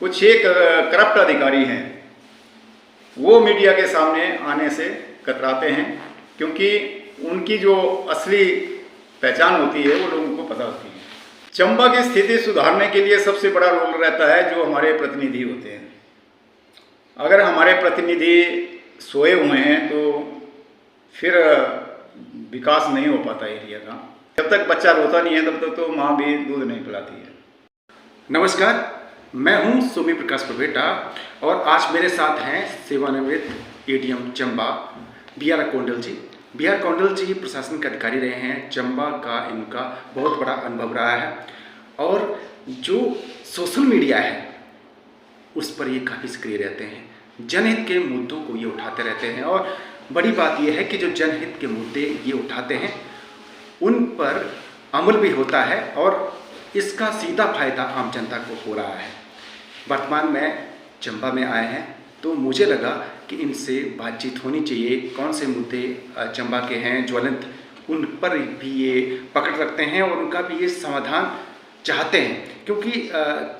कुछ एक करप्ट अधिकारी हैं, वो मीडिया के सामने आने से कतराते हैं, क्योंकि उनकी जो असली पहचान होती है वो लोगों को पता होती है। चंबा की स्थिति सुधारने के लिए सबसे बड़ा रोल रहता है जो हमारे प्रतिनिधि होते हैं। अगर हमारे प्रतिनिधि सोए हुए हैं तो फिर विकास नहीं हो पाता एरिया का। जब तक बच्चा रोता नहीं है तब तक तो माँ भी दूध नहीं पिलाती है। नमस्कार, मैं हूं सोमी प्रकाश प्रभेटा और आज मेरे साथ हैं सेवानिवृत्त एडीएम चंबा बी.आर. कौंडल जी। बी.आर. कौंडल जी प्रशासनिक अधिकारी रहे हैं। चंबा का इनका बहुत बड़ा अनुभव रहा है और जो सोशल मीडिया है उस पर ये काफ़ी सक्रिय रहते हैं। जनहित के मुद्दों को ये उठाते रहते हैं और बड़ी बात यह है कि जो जनहित के मुद्दे ये उठाते हैं उन पर अमल भी होता है और इसका सीधा फायदा आम जनता को हो रहा है। वर्तमान में चंबा में आए हैं तो मुझे लगा कि इनसे बातचीत होनी चाहिए। कौन से मुद्दे चंबा के हैं ज्वलंत, उन पर भी ये पकड़ रखते हैं और उनका भी ये समाधान चाहते हैं, क्योंकि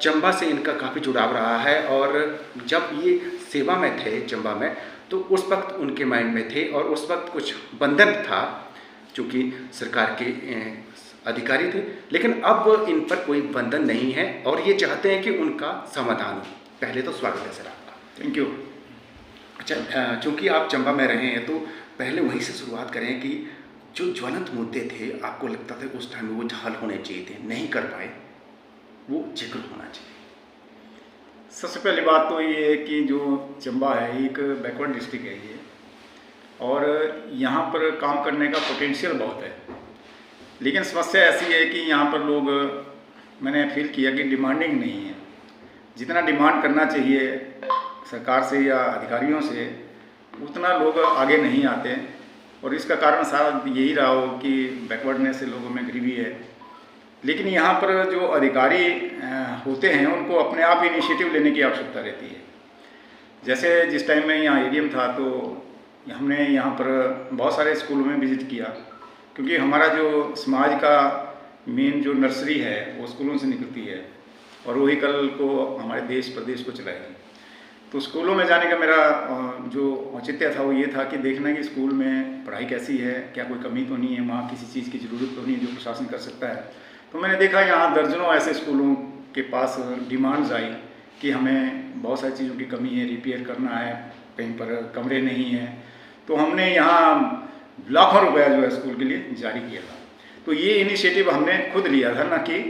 चंबा से इनका काफ़ी जुड़ाव रहा है। और जब ये सेवा में थे चंबा में तो उस वक्त उनके माइंड में थे और उस वक्त कुछ बंधन था चूँकि सरकार के अधिकारी थे, लेकिन अब इन पर कोई बंधन नहीं है और ये चाहते हैं कि उनका समाधान हो। पहले तो स्वागत है सर आपका। Thank you. अच्छा, चूँकि आप चंबा में रहे हैं तो पहले वहीं से शुरुआत करें कि जो ज्वलंत मुद्दे थे आपको लगता था उस टाइम वो हल होने चाहिए थे, नहीं कर पाए, वो जिक्र होना चाहिए। सबसे पहली बात तो ये है कि जो चंबा है एक बैकवर्ड डिस्ट्रिक्ट है ये, और यहाँ पर काम करने का पोटेंशियल बहुत है, लेकिन समस्या ऐसी है कि यहाँ पर लोग, मैंने फील किया कि डिमांडिंग नहीं है। जितना डिमांड करना चाहिए सरकार से या अधिकारियों से उतना लोग आगे नहीं आते, और इसका कारण सारा यही रहा हो कि बैकवर्डनेस से लोगों में गरीबी है। लेकिन यहाँ पर जो अधिकारी होते हैं उनको अपने आप इनिशिएटिव लेने की आवश्यकता रहती है। जैसे जिस टाइम में यहाँ एडीएम था तो हमने यहाँ पर बहुत सारे स्कूलों में विज़िट किया, क्योंकि हमारा जो समाज का मेन जो नर्सरी है वो स्कूलों से निकलती है और वही कल को हमारे देश प्रदेश को चलाएगी। तो स्कूलों में जाने का मेरा जो औचित्य था वो ये था कि देखना कि स्कूल में पढ़ाई कैसी है, क्या कोई कमी तो नहीं है, वहाँ किसी चीज़ की ज़रूरत तो नहीं है जो प्रशासन कर सकता है। तो मैंने देखा यहाँ दर्जनों ऐसे स्कूलों के पास डिमांड्स आई कि हमें बहुत सारी चीज़ों की कमी है, रिपेयर करना है, कहीं पर कमरे नहीं हैं। तो हमने यहाँ लाखों रुपया जो है स्कूल के लिए जारी किया था। तो ये इनिशिएटिव हमने खुद लिया था, ना कि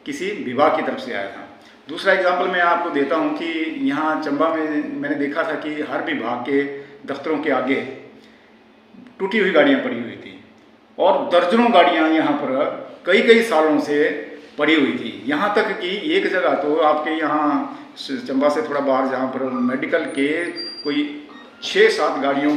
किसी विभाग की तरफ से आया था। दूसरा एग्जाम्पल मैं आपको देता हूँ कि यहाँ चंबा में मैंने देखा था कि हर विभाग के दफ्तरों के आगे टूटी हुई गाड़ियाँ पड़ी हुई थी और दर्जनों गाड़ियाँ यहाँ पर कई कई सालों से पड़ी हुई थी। यहाँ तक कि एक जगह तो आपके यहाँ चंबा से थोड़ा बाहर जहाँ पर मेडिकल के कोई 6-7 गाड़ियों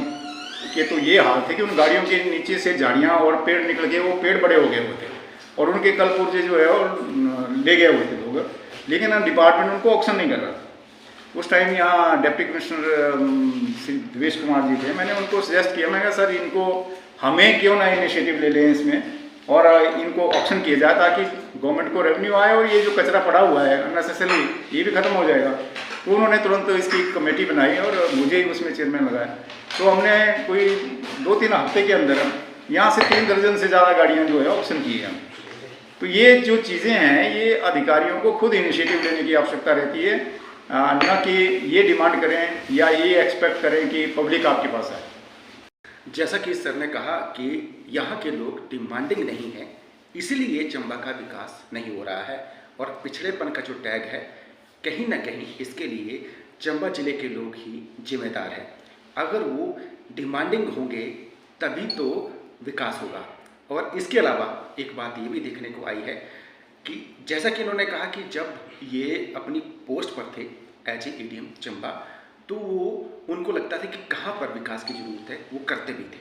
के तो ये हाल थे कि उन गाड़ियों के नीचे से झाड़ियाँ और पेड़ निकल के वो पेड़ बड़े हो गए हुए थे और उनके कल पुर्जे जो है वो ले गए हुए थे लोग, लेकिन डिपार्टमेंट उनको ऑक्शन नहीं कर रहा था। उस टाइम यहाँ डिप्टी कमिश्नर देवेश कुमार जी थे। मैंने उनको सजेस्ट किया, मैं कहा सर इनको हमें क्यों ना इनिशिएटिव ले लें इसमें और इनको ऑक्शन किया जाए ताकि गवर्नमेंट को रेवेन्यू आए और ये जो कचरा पड़ा हुआ है अननेसेसरी ये भी खत्म हो जाएगा। तो उन्होंने तुरंत इसकी कमेटी बनाई और मुझे ही उसमें चेयरमैन लगाया। तो हमने कोई 2-3 हफ्ते के अंदर यहाँ से 3 दर्जन से ज़्यादा गाड़ियाँ जो है ऑक्शन की हैं। तो ये जो चीज़ें हैं ये अधिकारियों को खुद इनिशिएटिव लेने की आवश्यकता रहती है, ना कि ये डिमांड करें या ये एक्सपेक्ट करें कि पब्लिक आपके पास आए। जैसा कि सर ने कहा कि यहाँ के लोग डिमांडिंग नहीं है, इसीलिए चंबा का विकास नहीं हो रहा है और पिछड़ेपन का जो टैग है कहीं ना कहीं इसके लिए चंबा जिले के लोग ही जिम्मेदार हैं। अगर वो डिमांडिंग होंगे तभी तो विकास होगा। और इसके अलावा एक बात ये भी देखने को आई है कि जैसा कि इन्होंने कहा कि जब ये अपनी पोस्ट पर थे एज ए एडीएम चंबा तो वो उनको लगता था कि कहाँ पर विकास की ज़रूरत है वो करते भी थे।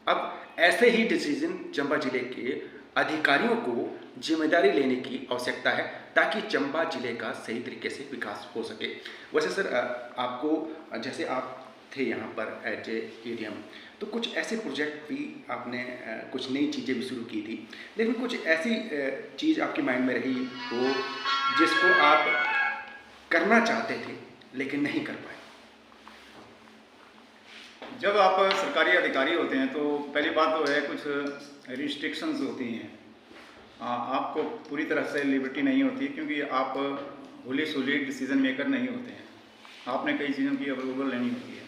अब ऐसे ही डिसीजन चंबा जिले के अधिकारियों को जिम्मेदारी लेने की आवश्यकता है ताकि चंबा जिले का सही तरीके से विकास हो सके। वैसे सर आपको जैसे आप थे यहाँ पर एज ए एडीएम तो कुछ ऐसे प्रोजेक्ट भी आपने कुछ नई चीज़ें भी शुरू की थी, लेकिन कुछ ऐसी चीज़ आपके माइंड में रही हो जिसको आप करना चाहते थे लेकिन नहीं कर पाए? जब आप सरकारी अधिकारी होते हैं तो पहली बात तो है, कुछ रिस्ट्रिक्शंस होती हैं। आपको पूरी तरह से लिबर्टी नहीं होती, क्योंकि आप होली सोली डिसीजन मेकर नहीं होते हैं। आपने कई चीज़ों की अप्रूवल लेनी होती है।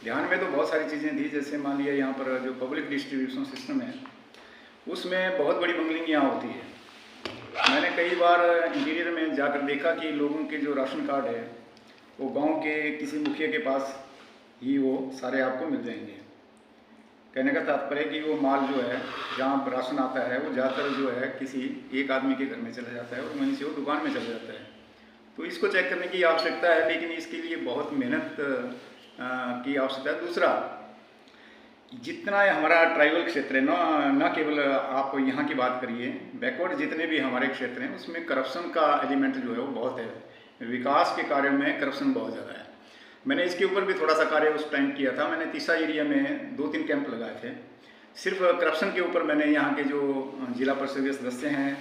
ध्यान में तो बहुत सारी चीज़ें थी, जैसे मान लिया यहाँ पर जो पब्लिक डिस्ट्रीब्यूशन सिस्टम है उसमें बहुत बड़ी बंगलिंग यहाँ होती है। मैंने कई बार इंटीरियर में जाकर देखा कि लोगों के जो राशन कार्ड है वो गांव के किसी मुखिया के पास ही वो सारे आपको मिल जाएंगे। कहने का तात्पर्य कि वो माल जो है, जहाँ राशन आता है, वो ज़्यादातर जो है किसी एक आदमी के घर में चला जाता है और वहीं से वो दुकान में चला जाता है। तो इसको चेक करने की आवश्यकता है, लेकिन इसके लिए बहुत मेहनत की आवश्यकता है। दूसरा, जितना हमारा ट्राइबल क्षेत्र है, न केवल आप यहाँ की बात करिए, बैकवर्ड जितने भी हमारे क्षेत्र हैं उसमें करप्शन का एलिमेंट जो है वो बहुत है। विकास के कार्यों में करप्शन बहुत ज़्यादा है। मैंने इसके ऊपर भी थोड़ा सा कार्य उस टाइम किया था। मैंने तीसा एरिया में 2-3 कैंप लगाए थे। सिर्फ करप्शन के ऊपर मैंने यहाँ के जो जिला परिषद के सदस्य हैं,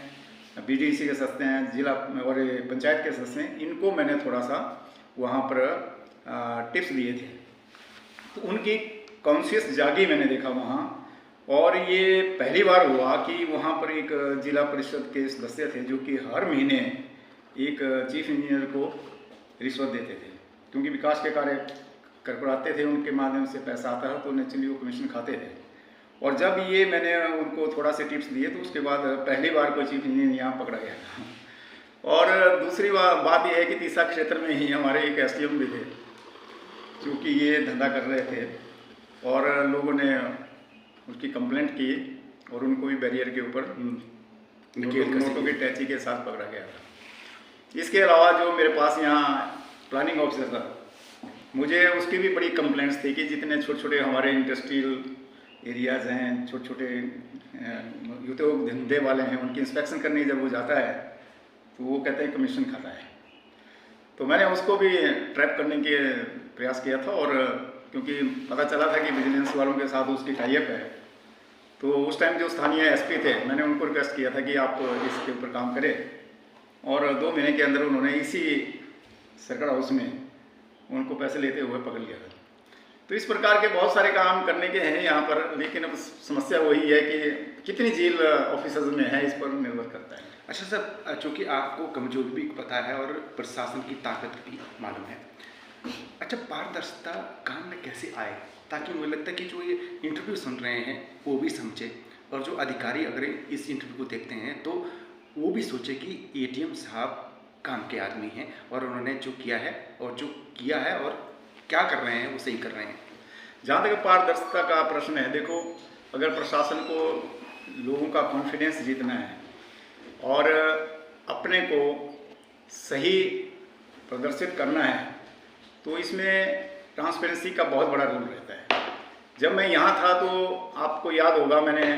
BDC के सदस्य हैं, जिला और पंचायत के सदस्य हैं, इनको मैंने थोड़ा सा वहाँ पर टिप्स दिए थे। तो उनकी कॉन्शियस जागी मैंने देखा वहाँ। और ये पहली बार हुआ कि वहाँ पर एक जिला परिषद के सदस्य थे जो कि हर महीने एक चीफ इंजीनियर को रिश्वत देते थे, क्योंकि विकास के कार्य कराते थे, उनके माध्यम से पैसा आता है तो नेचुरली वो कमीशन खाते थे। और जब ये मैंने उनको थोड़ा से टिप्स दिए तो उसके बाद पहली बार कोई चीफ इंजीनियर यहाँ पकड़ा गया था। और दूसरी बात यह है कि तीसा क्षेत्र में ही हमारे एक SDM भी थे जो कि ये धंधा कर रहे थे, और लोगों ने उसकी कंप्लेंट की और उनको भी बैरियर के ऊपर नोटों की टैची के साथ पकड़ा गया था। इसके अलावा जो मेरे पास यहाँ प्लानिंग ऑफिसर था, मुझे उसकी भी बड़ी कंप्लेंट्स थी कि जितने छोटे छोटे हमारे इंडस्ट्रियल एरियाज़ हैं, छोटे छोटे उद्योग धंधे वाले हैं, उनकी इंस्पेक्शन करने जब वो जाता है तो वो कहते हैं कमीशन खाता है। तो मैंने उसको भी ट्रैप करने के प्रयास किया था, और क्योंकि पता चला था कि विजिलेंस वालों के साथ उसकी टाइप है, तो उस टाइम जो स्थानीय SP थे, मैंने उनको रिक्वेस्ट किया था कि आप इसके ऊपर काम करें, और 2 महीने के अंदर उन्होंने इसी सर्किट हाउस में उनको पैसे लेते हुए पकड़ लिया था। तो इस प्रकार के बहुत सारे काम करने के हैं यहाँ पर, लेकिन अब समस्या वही है कि कितनी जेल ऑफिसर्स में है, इस पर निर्भर करता है। अच्छा सर, चूँकि आपको कमजोरी भी पता है और प्रशासन की ताकत भी मालूम है, अच्छा पारदर्शिता काम में कैसे आए, ताकि मुझे लगता है कि जो ये इंटरव्यू सुन रहे हैं वो भी समझे, और जो अधिकारी अगर इस इंटरव्यू को देखते हैं तो वो भी सोचे कि ADM साहब काम के आदमी हैं और उन्होंने जो किया है और क्या कर रहे हैं वो सही कर रहे हैं। जहाँ तक पारदर्शिता का प्रश्न है, देखो, अगर प्रशासन को लोगों का कॉन्फिडेंस जीतना है और अपने को सही प्रदर्शित करना है, तो इसमें ट्रांसपेरेंसी का बहुत बड़ा रोल रहता है। जब मैं यहाँ था तो आपको याद होगा, मैंने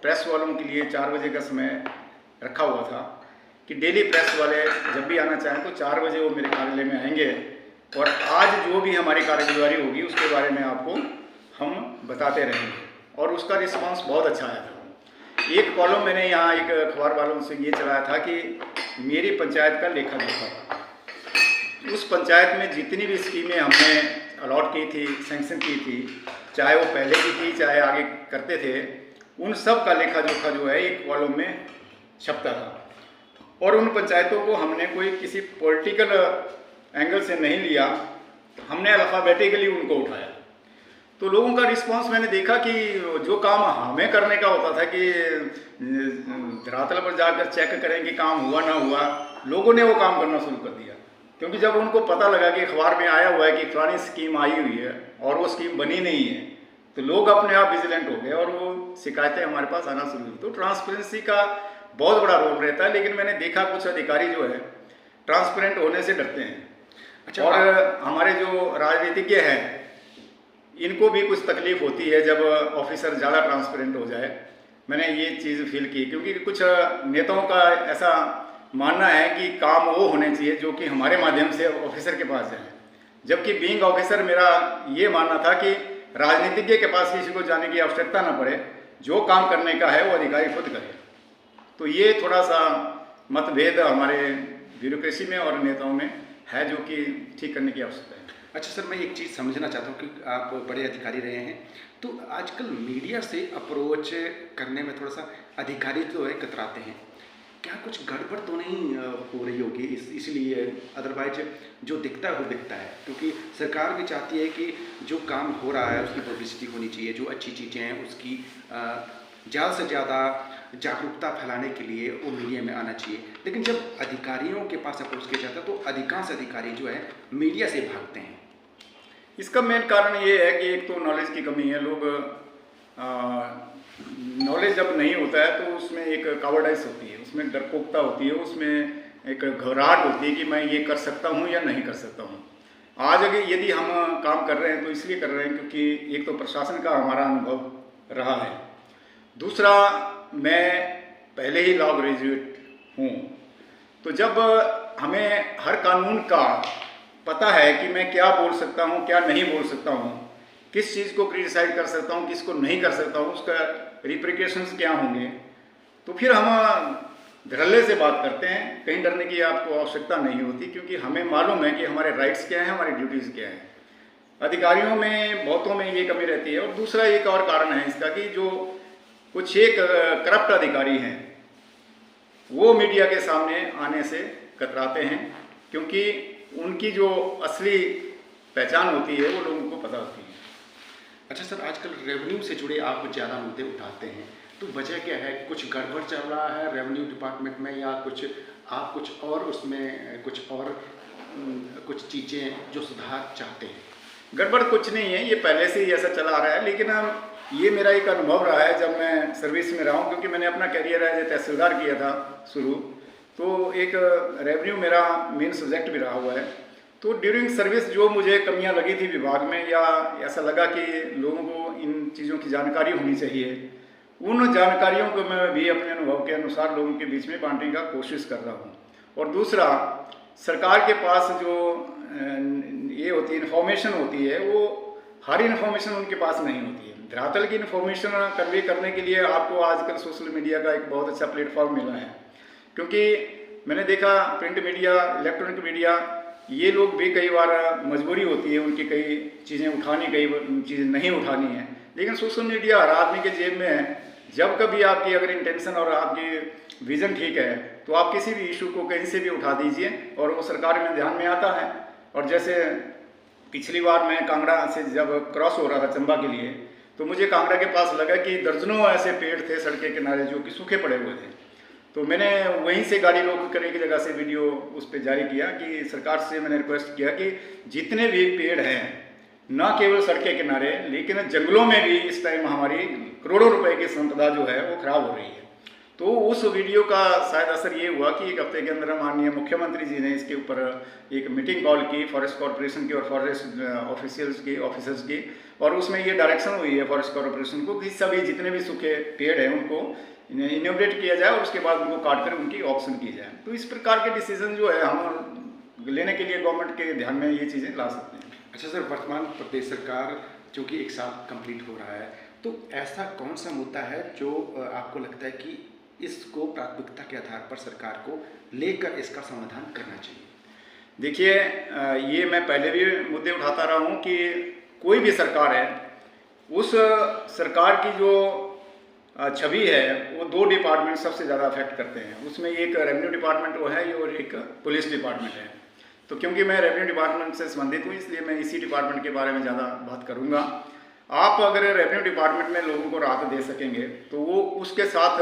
प्रेस वालों के लिए 4 बजे का समय रखा हुआ था कि डेली प्रेस वाले जब भी आना चाहें तो 4 बजे वो मेरे कार्यालय में आएंगे, और आज जो भी हमारी कार्यगुजारी होगी उसके बारे में आपको हम बताते रहेंगे। और उसका रिस्पांस बहुत अच्छा आया था। एक कॉलम मैंने यहाँ एक अखबार वालों से ये चलाया था कि मेरी पंचायत का लेखा जोखा। उस पंचायत में जितनी भी स्कीमें हमने अलॉट की थी, सैंक्शन की थी, चाहे वो पहले की थी चाहे आगे करते थे, उन सब का लेखा जोखा जो है एक कॉलम में छपता था। और उन पंचायतों को हमने कोई किसी पॉलिटिकल एंगल से नहीं लिया, हमने अल्फ़ाबेटिकली उनको उठाया। तो लोगों का रिस्पांस मैंने देखा कि जो काम हमें करने का होता था कि धरातल पर जाकर चेक करें कि काम हुआ ना हुआ, लोगों ने वो काम करना शुरू कर दिया। क्योंकि जब उनको पता लगा कि अखबार में आया हुआ है कि फलानी स्कीम आई हुई है और वो स्कीम बनी नहीं है, तो लोग अपने आप विजिलेंट हो गए और वो शिकायतें हमारे पास आना शुरू हुई। तो ट्रांसपेरेंसी का बहुत बड़ा रोल रहता है, लेकिन मैंने देखा कुछ अधिकारी जो है ट्रांसपेरेंट होने से डरते हैं। अच्छा, और हमारे जो राजनीतिज्ञ हैं इनको भी कुछ तकलीफ होती है जब ऑफिसर ज़्यादा ट्रांसपेरेंट हो जाए। मैंने ये चीज़ फील की, क्योंकि कुछ नेताओं का ऐसा मानना है कि काम वो होने चाहिए जो कि हमारे माध्यम से ऑफिसर के पास जाए, जबकि बीइंग ऑफिसर मेरा ये मानना था कि राजनीतिज्ञ के पास किसी को जाने की आवश्यकता ना पड़े, जो काम करने का है वो अधिकारी खुद करे। तो ये थोड़ा सा मतभेद हमारे ब्यूरोक्रेसी में और नेताओं में है जो कि ठीक करने की आवश्यकता है। अच्छा सर, मैं एक चीज़ समझना चाहता हूँ कि आप बड़े अधिकारी रहे हैं, तो आजकल मीडिया से अप्रोच करने में थोड़ा सा अधिकारी जो है कतराते हैं। क्या कुछ गड़बड़ तो नहीं हो रही होगी इसलिए? अदरवाइज जो दिखता है वो दिखता है, क्योंकि सरकार भी चाहती है कि जो काम हो रहा है उसकी पब्लिसिटी होनी चाहिए, जो अच्छी चीज़ें हैं उसकी ज़्यादा से ज़्यादा जागरूकता फैलाने के लिए वो मीडिया में आना चाहिए। लेकिन जब अधिकारियों के पास अप्रोच किया जाता है तो अधिकांश अधिकारी जो है मीडिया से भागते हैं। इसका मेन कारण ये है कि एक तो नॉलेज की कमी है। लोग नॉलेज जब नहीं होता है तो उसमें एक कावर्डाइज होती है, उसमें डरपोकता होती है, उसमें एक घबराहट होती है कि मैं ये कर सकता हूँ या नहीं कर सकता हूँ। आज अगर यदि हम काम कर रहे हैं तो इसलिए कर रहे हैं क्योंकि एक तो प्रशासन का हमारा अनुभव रहा है, दूसरा मैं पहले ही लॉ ग्रेजुएट हूँ। तो जब हमें हर कानून का पता है कि मैं क्या बोल सकता हूँ, क्या नहीं बोल सकता हूँ, किस चीज़ को क्रिटिसाइज कर सकता हूँ, किसको नहीं कर सकता हूँ, उसका रिप्रिकेशंस क्या होंगे, तो फिर हम धड़ल्ले से बात करते हैं। कहीं डरने की आपको आवश्यकता नहीं होती, क्योंकि हमें मालूम है कि हमारे राइट्स क्या हैं, हमारी ड्यूटीज़ क्या हैं। अधिकारियों में बहुतों में ये कमी रहती है। और दूसरा एक और कारण है इसका कि जो कुछ एक करप्ट अधिकारी हैं वो मीडिया के सामने आने से कतराते हैं, क्योंकि उनकी जो असली पहचान होती है वो लोगों को पता होती है। अच्छा सर, आजकल रेवेन्यू से जुड़े आप ज़्यादा मुद्दे उठाते हैं, तो वजह क्या है? कुछ गड़बड़ चल रहा है रेवेन्यू डिपार्टमेंट में, या कुछ आप कुछ और उसमें कुछ चीज़ें जो सुधार चाहते हैं? गड़बड़ कुछ नहीं है, ये पहले से ही ऐसा चला आ रहा है। लेकिन ये मेरा एक अनुभव रहा है जब मैं सर्विस में रहा हूँ, क्योंकि मैंने अपना करियर एज ए तहसीलदार किया था शुरू, तो एक रेवेन्यू मेरा मेन सब्जेक्ट भी रहा हुआ है। तो ड्यूरिंग सर्विस जो मुझे कमियां लगी थी विभाग में, या ऐसा लगा कि लोगों को इन चीज़ों की जानकारी होनी चाहिए, उन जानकारियों को मैं भी अपने अनुभव के अनुसार लोगों के बीच में बांटने का कोशिश कर रहा हूँ। और दूसरा, सरकार के पास जो ये होती है इन्फॉर्मेशन होती है, वो हर इन्फॉर्मेशन उनके पास नहीं होती है। धरातल की इन्फॉर्मेशन कन्वे करने के लिए आपको आजकल सोशल मीडिया का एक बहुत अच्छा प्लेटफॉर्म मिला है, क्योंकि मैंने देखा प्रिंट मीडिया, इलेक्ट्रॉनिक मीडिया, ये लोग भी कई बार मजबूरी होती है उनकी कई चीज़ें उठानी, कई चीज़ें नहीं उठानी है। लेकिन सोशल मीडिया हर आदमी के जेब में है। जब कभी आपकी अगर इंटेंशन और आपकी विज़न ठीक है तो आप किसी भी इशू को कहीं से भी उठा दीजिए और वो सरकार में ध्यान में आता है। और जैसे पिछली बार मैं कांगड़ा से जब क्रॉस हो रहा था चंबा के लिए, तो मुझे कांगड़ा के पास लगा कि दर्जनों ऐसे पेड़ थे सड़क के किनारे जो कि सूखे पड़े हुए थे। तो मैंने वहीं से गाड़ी रोक कर एक जगह से वीडियो उस पर जारी किया कि सरकार से मैंने रिक्वेस्ट किया कि जितने भी पेड़ हैं, न केवल सड़क के किनारे लेकिन जंगलों में भी इस टाइम हमारी करोड़ों रुपए की संपदा जो है वो खराब हो रही है। तो उस वीडियो का शायद असर ये हुआ कि एक हफ्ते के अंदर माननीय मुख्यमंत्री जी ने इसके ऊपर एक मीटिंग कॉल की फॉरेस्ट कॉरपोरेशन की और फॉरेस्ट ऑफिसर्स की, और उसमें ये डायरेक्शन हुई है फॉरेस्ट कॉरपोरेशन को कि सभी जितने भी सूखे पेड़ हैं उनको इनोवेट किया जाए और उसके बाद उनको काट कर उनकी ऑक्शन की जाए। तो इस प्रकार के डिसीजन जो है हम लेने के लिए गवर्नमेंट के ध्यान में ये चीज़ें ला सकते हैं। अच्छा सर, वर्तमान प्रदेश सरकार चूँकि एक साल कंप्लीट हो रहा है, तो ऐसा कौन सा मुद्दा है जो आपको लगता है कि इसको प्राथमिकता के आधार पर सरकार को लेकर इसका समाधान करना चाहिए? देखिए, ये मैं पहले भी मुद्दे उठाता रहा हूँ कि कोई भी सरकार है, उस सरकार की जो छवि है वो दो डिपार्टमेंट सबसे ज़्यादा अफेक्ट करते हैं। उसमें एक रेवेन्यू डिपार्टमेंट वो है और एक पुलिस डिपार्टमेंट है। तो क्योंकि मैं रेवेन्यू डिपार्टमेंट से संबंधित हूँ इसलिए मैं इसी डिपार्टमेंट के बारे में ज़्यादा बात करूँगा। आप अगर रेवेन्यू डिपार्टमेंट में लोगों को राहत दे सकेंगे तो वो उसके साथ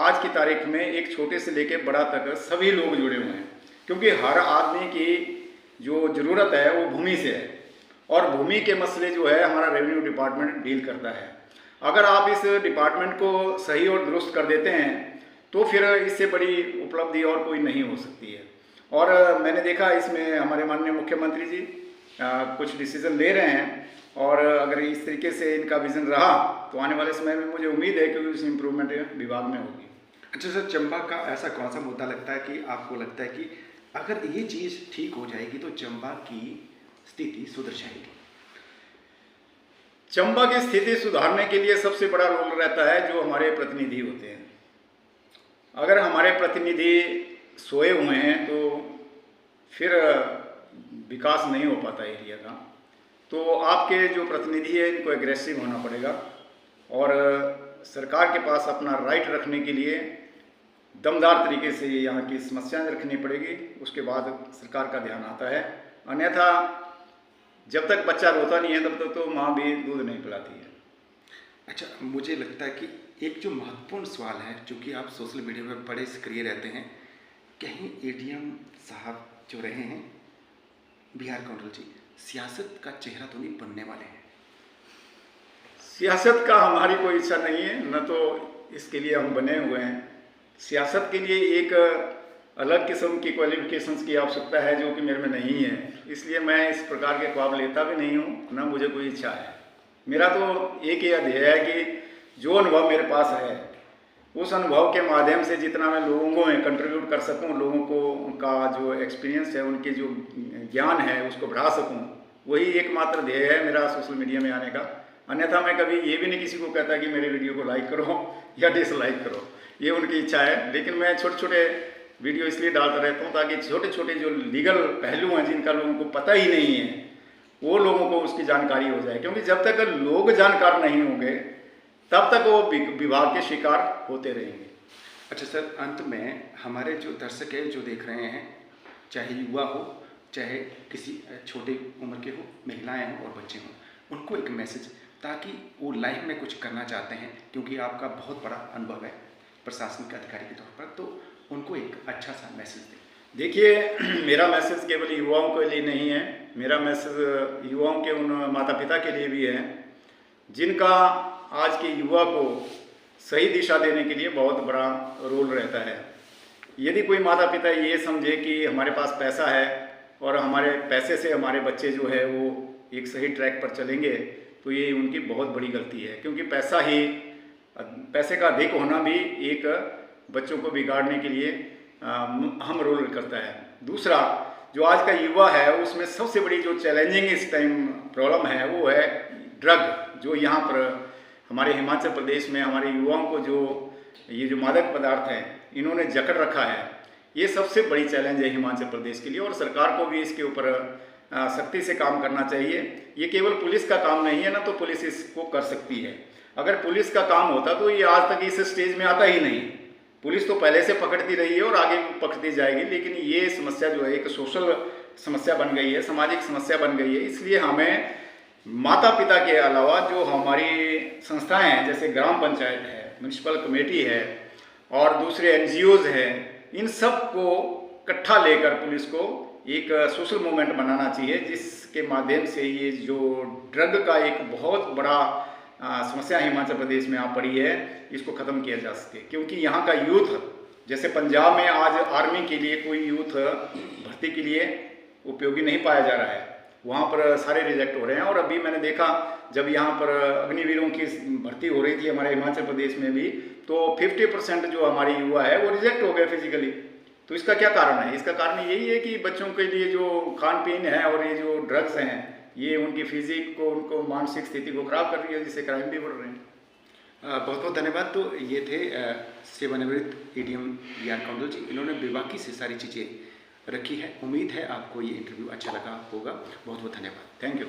आज की तारीख में एक छोटे से लेकर बड़ा तक सभी लोग जुड़े हुए हैं, क्योंकि हर आदमी की जो ज़रूरत है वो भूमि से है और भूमि के मसले जो है हमारा रेवेन्यू डिपार्टमेंट डील करता है। अगर आप इस डिपार्टमेंट को सही और दुरुस्त कर देते हैं तो फिर इससे बड़ी उपलब्धि और कोई नहीं हो सकती है। और मैंने देखा इसमें हमारे माननीय मुख्यमंत्री जी कुछ डिसीजन ले रहे हैं, और अगर इस तरीके से इनका विजन रहा तो आने वाले समय में मुझे उम्मीद है कि उस इम्प्रूवमेंट विभाग में होगी। अच्छा सर, चंबा का ऐसा कौन सा मुद्दा लगता है कि आपको लगता है कि अगर ये चीज़ ठीक हो जाएगी तो चंबा की स्थिति सुधर जाएगी? चंबा की स्थिति सुधारने के लिए सबसे बड़ा रोल रहता है जो हमारे प्रतिनिधि होते हैं। अगर हमारे प्रतिनिधि सोए हुए हैं तो फिर विकास नहीं हो पाता एरिया का, तो आपके जो प्रतिनिधि है इनको एग्रेसिव होना पड़ेगा और सरकार के पास अपना राइट रखने के लिए दमदार तरीके से यहाँ की समस्याएं रखनी पड़ेगी। उसके बाद सरकार का ध्यान आता है, अन्यथा जब तक बच्चा रोता नहीं है तब तक तो माँ भी दूध नहीं पिलाती है। अच्छा, मुझे लगता है कि एक जो महत्वपूर्ण सवाल है, जो कि आप सोशल मीडिया पर बड़े सक्रिय रहते हैं, कहीं एडीएम साहब जो रहे हैं बी आर कौंडल जी, सियासत का चेहरा तो नहीं बनने वाले हैं? सियासत का हमारी कोई इच्छा नहीं है, न तो इसके लिए हम बने हुए हैं। सियासत के लिए एक अलग किस्म की क्वालिफिकेशंस की आवश्यकता है जो कि मेरे में नहीं है, इसलिए मैं इस प्रकार के ख्वाब लेता भी नहीं हूँ, ना मुझे कोई इच्छा है। मेरा तो एक ही ध्येय है कि जो अनुभव मेरे पास है उस अनुभव के माध्यम से जितना मैं लोगों को कंट्रीब्यूट कर सकूं, लोगों को उनका जो एक्सपीरियंस है, उनके जो ज्ञान है उसको बढ़ा सकूं, वही एकमात्र ध्येय है मेरा सोशल मीडिया में आने का। अन्यथा मैं कभी ये भी नहीं किसी को कहता कि मेरे वीडियो को लाइक करो या डिसलाइक करो, ये उनकी इच्छा है। लेकिन मैं छोटे छोटे वीडियो इसलिए डालता रहता हूँ ताकि छोटे छोटे जो लीगल पहलू हैं जिनका लोगों को पता ही नहीं है वो लोगों को उसकी जानकारी हो जाए, क्योंकि जब तक लोग जानकार नहीं होंगे तब तक वो विवाद के शिकार होते रहेंगे। अच्छा सर, अंत में हमारे जो दर्शक है, जो देख रहे हैं, चाहे युवा हो, चाहे किसी छोटे उम्र के हो, महिलाएं हों और बच्चे हों, उनको एक मैसेज, ताकि वो लाइफ में कुछ करना चाहते हैं, क्योंकि आपका बहुत बड़ा अनुभव है प्रशासनिक अधिकारी के तौर पर, तो उनको एक अच्छा सा मैसेज दें। देखिए, मेरा मैसेज केवल युवाओं के लिए नहीं है, मेरा मैसेज युवाओं के उन माता पिता के लिए भी है जिनका आज के युवा को सही दिशा देने के लिए बहुत बड़ा रोल रहता है। यदि कोई माता पिता ये समझे कि हमारे पास पैसा है और हमारे पैसे से हमारे बच्चे जो है वो एक सही ट्रैक पर चलेंगे, तो ये उनकी बहुत बड़ी गलती है, क्योंकि पैसे का अधिक होना भी एक बच्चों को बिगाड़ने के लिए अहम रोल करता है। दूसरा, जो आज का युवा है उसमें सबसे बड़ी जो चैलेंजिंग इस टाइम प्रॉब्लम है वो है ड्रग, जो यहाँ पर हमारे हिमाचल प्रदेश में हमारे युवाओं को ये जो मादक पदार्थ हैं इन्होंने जकड़ रखा है। ये सबसे बड़ी चैलेंज है हिमाचल प्रदेश के लिए, और सरकार को भी इसके ऊपर सख्ती से काम करना चाहिए। ये केवल पुलिस का काम नहीं है, ना तो पुलिस इसको कर सकती है। अगर पुलिस का काम होता तो ये आज तक इस स्टेज में आता ही नहीं। पुलिस तो पहले से पकड़ती रही है और आगे भी पकड़ती जाएगी, लेकिन ये समस्या जो है एक सोशल समस्या बन गई है, सामाजिक समस्या बन गई है। इसलिए हमें माता पिता के अलावा जो हमारी संस्थाएं हैं, जैसे ग्राम पंचायत है, म्यूनिसिपल कमेटी है और दूसरे NGOs हैं, इन सब को इकट्ठा लेकर पुलिस को एक सोशल मूवमेंट बनाना चाहिए, जिसके माध्यम से ये जो ड्रग का एक बहुत बड़ा समस्या हिमाचल प्रदेश में आ पड़ी है, इसको ख़त्म किया जा सके। क्योंकि यहाँ का यूथ, जैसे पंजाब में आज आर्मी के लिए कोई यूथ भर्ती के लिए उपयोगी नहीं पाया जा रहा है, वहाँ पर सारे रिजेक्ट हो रहे हैं। और अभी मैंने देखा जब यहाँ पर अग्निवीरों की भर्ती हो रही थी हमारे हिमाचल प्रदेश में भी, तो 50% जो हमारे युवा है वो रिजेक्ट हो गए फिजिकली। तो इसका क्या कारण है? इसका कारण यही है कि बच्चों के लिए जो खान पीन है और ये जो ड्रग्स हैं, ये उनकी फिजिक को, उनको मानसिक स्थिति को खराब कर रही है, जिससे क्राइम भी बढ़ रहे हैं। बहुत बहुत धन्यवाद। तो ये थे सेवानिवृत्त ADM BR कौंडल जी। इन्होंने बेबाकी से सारी चीज़ें रखी है। उम्मीद है आपको ये इंटरव्यू अच्छा लगा होगा। बहुत बहुत धन्यवाद। Thank you.